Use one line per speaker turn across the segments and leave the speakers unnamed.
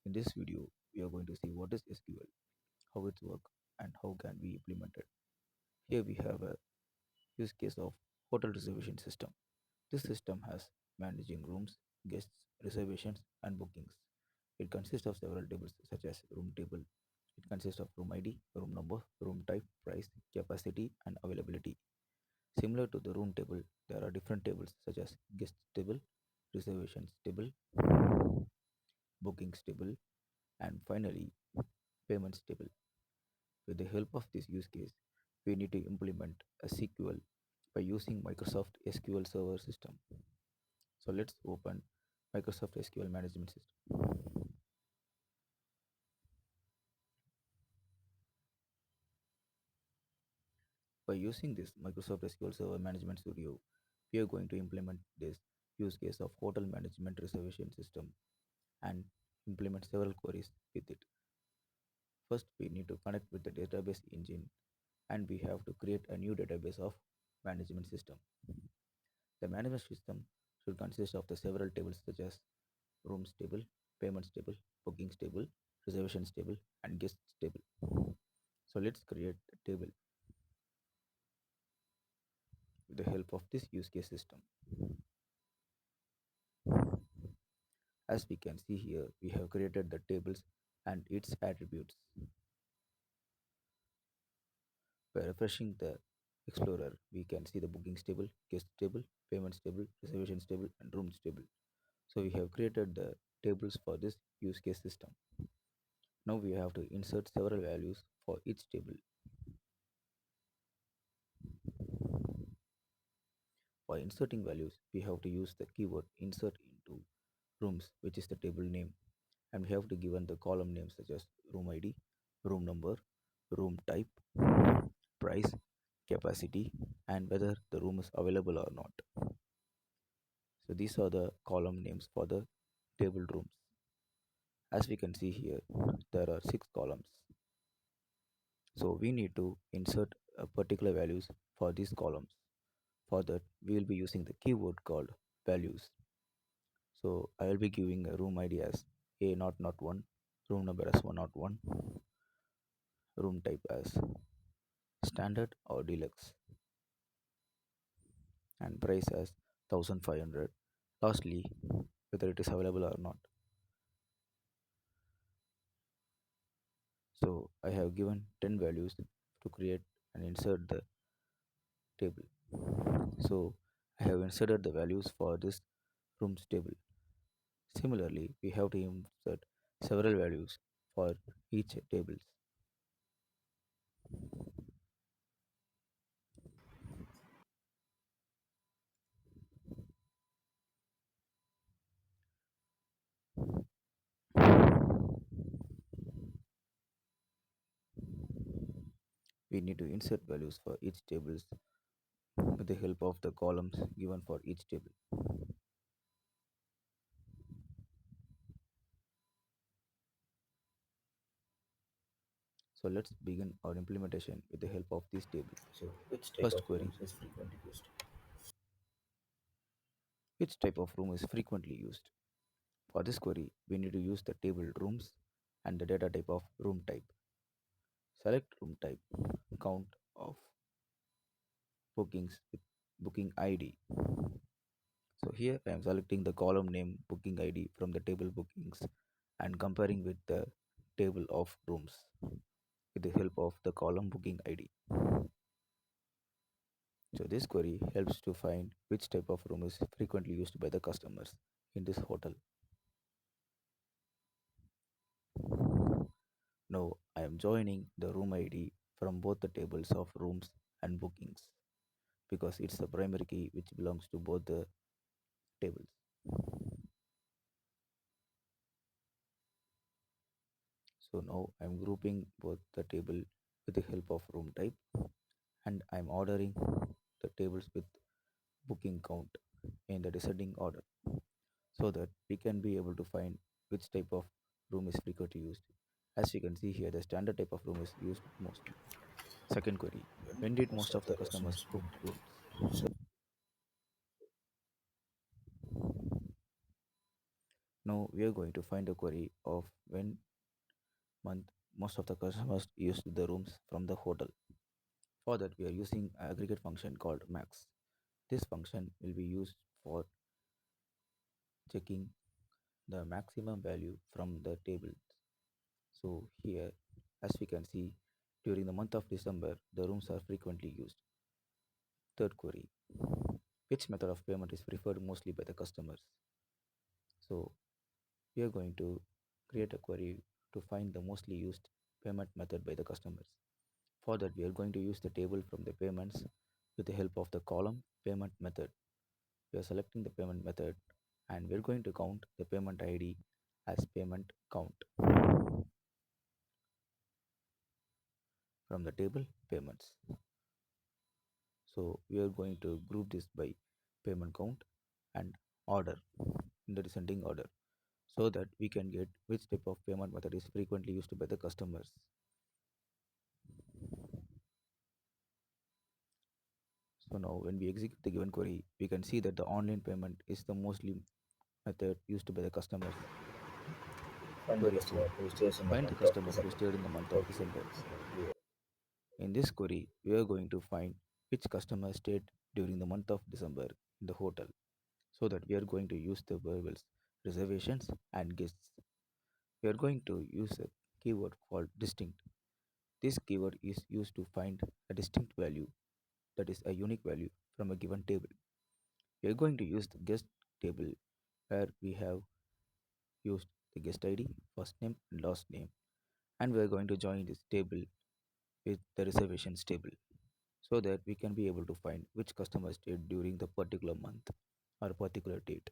In this video, we are going to see what is SQL, how it's work, and how can we implement it. Here we have a use case of hotel reservation system. This system has managing rooms, guests, reservations, and bookings. It consists of several tables such as room table. It consists of room ID, room number, room type, price, capacity, and availability. Similar to the room table, there are different tables such as guest table, reservations table, bookings table, and finally payments table. With the help of this use case, we need to implement a SQL by using Microsoft SQL Server system. So let's open Microsoft SQL Management System. By using this Microsoft SQL Server Management Studio, we are going to implement this use case of hotel management reservation system and implement several queries with it. First, we need to connect with the database engine and we have to create a new database of management system. The management system should consist of the several tables such as rooms table, payments table, bookings table, reservations table, and guests table. So let's create a table with the help of this use case system. As we can see here, we have created the tables and its attributes. By refreshing the Explorer, we can see the bookings table, guest table, payments table, reservations table, and rooms table. So we have created the tables for this use case system. Now we have to insert several values for each table. For inserting values, we have to use the keyword insert into rooms, which is the table name, and we have to given the column names such as room ID, room number, room type, price, capacity, and whether the room is available or not. So these are the column names for the table rooms. As we can see here, there are 6 columns. So we need to insert a particular values for these columns. For that, we will be using the keyword called values. So I will be giving a room ID as A001, room number as 101, room type as standard or deluxe, and price as 1500. Lastly, whether it is available or not. So I have given 10 values to create and insert the table. So I have inserted the values for this rooms table. Similarly, we have to insert several values for each tables. We need to insert values for each tables with the help of the columns given for each table. So let's begin our implementation with the help of this table.
So, which type
First
of
query,
rooms is frequently used?
which type of room is frequently used? For this query, we need to use the table rooms and the data type of room type. Select room type, count of bookings with booking ID. So here I am selecting the column name booking ID from the table bookings and comparing with the table of rooms with the help of the column booking ID. So this query helps to find which type of room is frequently used by the customers in this hotel. Now I am joining the room ID from both the tables of rooms and bookings because it's the primary key which belongs to both the tables. So now I'm grouping both the table with the help of room type and I'm ordering the tables with booking count in the descending order so that we can be able to find which type of room is frequently used. As you can see here, the standard type of room is used mostly. Second query, when did
Most
most
of
of the
the
customers
customers
book
booked.
rooms?
So,
Now Now we are going to find a query of when month most of the customers used the rooms from the hotel. For that we are using an aggregate function called max. This function will be used for checking the maximum value from the table. So here, as we can see, during the month of December, the rooms are frequently used. Third query, which method of payment is preferred mostly by the customers? So we are going to create a query to find the mostly used payment method by the customers. For that, we are going to use the table from the payments with the help of the column payment method. We are selecting the payment method and we're going to count the payment ID as payment count from the table payments. So we are going to group this by payment count and order in the descending order so that we can get which type of payment method is frequently used by the customers. So now when we execute the given query, we can see that the online payment is the mostly method used by the customers.
Find the
Query 4.
customer who stays in the
Find the
month of
customer who
December.
stayed in the month of
Okay.
December.
So here,
In this query, we are going to find which customer stayed during the month of December in the hotel so that we are going to use the variables reservations and guests. We are going to use a keyword called distinct. This keyword is used to find a distinct value, that is a unique value from a given table. We are going to use the guest table where we have used the guest ID, first name and last name, and we are going to join this table with the reservations table so that we can be able to find which customer stayed during the particular month or particular date.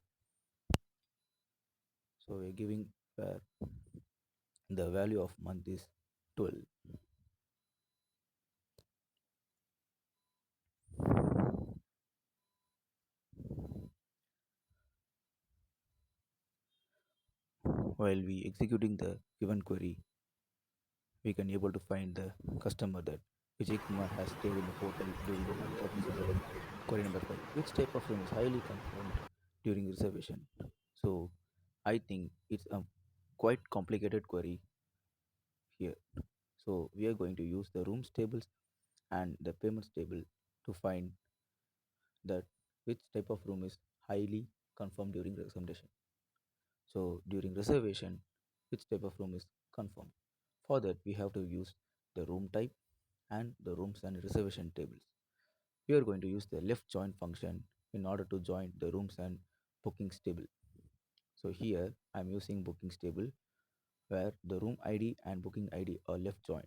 So we are giving where the value of month is 12. While we executing the given query, we can able to find the customer that Vijay Kumar has stayed in the hotel during the month of December. Query number 5. Which type of room is highly confirmed during reservation? So I think it's a quite complicated query here. So we are going to use the rooms tables and the payments table to find that which type of room is highly confirmed during reservation. So during reservation, which type of room is confirmed? For that, we have to use the room type and the rooms and reservation tables. We are going to use the left join function in order to join the rooms and bookings table. So here I'm using bookings table where the room ID and booking ID are left joined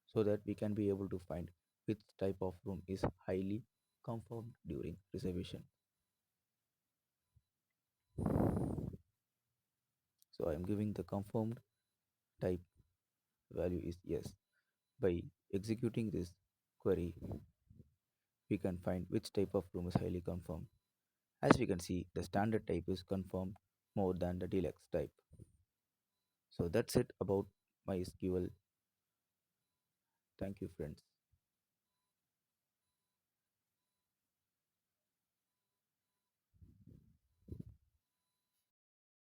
so that we can be able to find which type of room is highly confirmed during reservation. So I am giving the confirmed type value is yes. By executing this query, we can find which type of room is highly confirmed. As we can see, the standard type is confirmed more than the deluxe type. So that's it about my SQL. Thank you, friends.